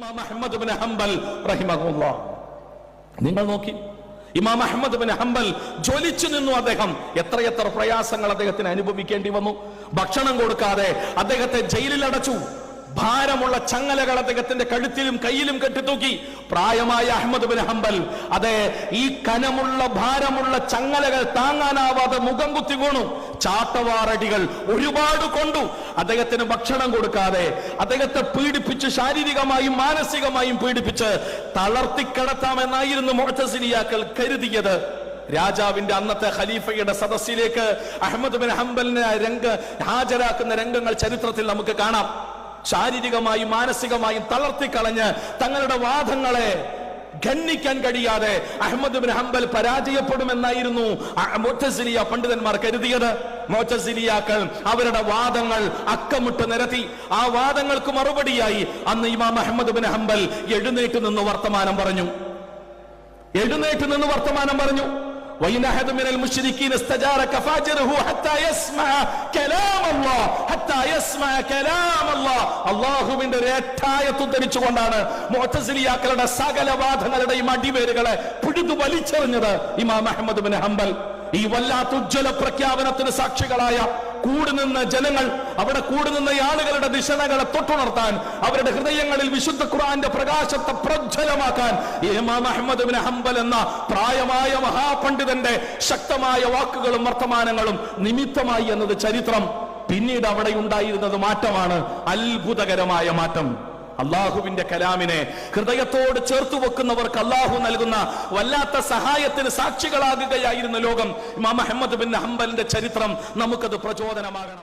ഇമാം Ahmad bin Hanbal റഹിമഹുല്ലാഹ്. നിങ്ങൾ നോക്കി, ഇമാം അഹ്മദ് ബിൻ ഹംബൽ ജ്വലിച്ചു നിന്നു. അദ്ദേഹം എത്രയെത്ര പ്രയാസങ്ങൾ അദ്ദേഹത്തിന് അനുഭവിക്കേണ്ടി വന്നു. ഭക്ഷണം കൊടുക്കാതെ അദ്ദേഹത്തെ ജയിലിൽ അടച്ചു. ഭാരമുള്ള ചങ്ങലകൾ അദ്ദേഹത്തിന്റെ കഴുത്തിലും കയ്യിലും കെട്ടിത്തൂക്കി. പ്രായമായ അഹ്മദ് ബിൻ ഹംബൽ അതെ ഈ കനമുള്ള ഭാരമുള്ള ചങ്ങലകൾ താങ്ങാനാവാതെ മുഖം കുത്തി വീണു. ചാട്ടവാറടികൾ ഒരുപാട് കൊണ്ടു. അദ്ദേഹത്തിന് ഭക്ഷണം കൊടുക്കാതെ അദ്ദേഹത്തെ പീഡിപ്പിച്ച് ശാരീരികമായും മാനസികമായും പീഡിപ്പിച്ച് തളർത്തിക്കിടത്താമെന്നായിരുന്നു മുഅ്തസിലിയാക്കൾ കരുതിയത്. രാജാവിന്റെ അന്നത്തെ ഖലീഫയുടെ സദസ്സിലേക്ക് അഹ്മദ് ബിൻ ഹംബലിനെ ഹാജരാക്കുന്ന രംഗങ്ങൾ ചരിത്രത്തിൽ നമുക്ക് കാണാം. ശാരീരികമായും മാനസികമായും തളർത്തിക്കളഞ്ഞ് തങ്ങളുടെ വാദങ്ങളെ ഖണ്ഡിക്കാൻ കഴിയാതെ അഹ്മദ് ബിൻ ഹംബൽ പരാജയപ്പെടുമെന്നായിരുന്നു മുഅ്തസിലിയ പണ്ഡിതന്മാർ കരുതിയത്. മുഅ്തസിലിയാക്കൾ അവരുടെ വാദങ്ങൾ അക്കമിട്ട് നിരത്തി. ആ വാദങ്ങൾക്ക് മറുപടിയായി അന്ന് ഇമാം അഹ്മദ് ബിൻ ഹംബൽ എഴുന്നേറ്റ് നിന്ന് വർത്തമാനം പറഞ്ഞു. وإن أحد من المشركين استجارك فاجره حتى يسمع كلام الله. അല്ലാഹുവിന്റെ ഒരേറ്റായത്ത് ഉദ്ധരിച്ചുകൊണ്ടാണ് മുഅ്തസിലിയാക്കളുടെ സകല വാദങ്ങളുടെയും അടിവേരുകളെ പിടിതു വലിച്ചെറിഞ്ഞത് ഇമാം അഹ്മദ് ബിൻ ഹംബൽ. ഈ വല്ലാത്ത ഉജ്ജ്വല പ്രഖ്യാപനത്തിന് സാക്ഷികളായ കൂടുനിന്ന ജനങ്ങൾ, അവിടെ കൂടുനിന്ന ആളുകളുടെ ദിശകളെ തൊട്ടുണർത്താൻ, അവരുടെ ഹൃദയങ്ങളിൽ വിശുദ്ധ ഖുർആന്റെ പ്രകാശത്തെ പ്രജ്വലമാക്കാൻ ഇമാം അഹ്മദ് ബിൻ ഹംബൽ എന്ന പ്രായമായ മഹാപണ്ഡിതന്റെ ശക്തമായ വാക്കുകളും വർത്തമാനങ്ങളും നിമിത്തമായി എന്നത് ചരിത്രം. പിന്നീട് അവിടെ ഉണ്ടായിരുന്നത് മാറ്റമാണ്, അത്ഭുതകരമായ മാറ്റം. അള്ളാഹുവിന്റെ കലാമിനെ ഹൃദയത്തോട് ചേർത്തു വെക്കുന്നവർക്ക് അള്ളാഹു നൽകുന്ന വല്ലാത്ത സഹായത്തിന് സാക്ഷികളാകുകയായിരുന്നു ലോകം. ഇമാം അഹ്മദ് ബിൻ ഹംബലിന്റെ ചരിത്രം നമുക്കത് പ്രചോദനമാകണം.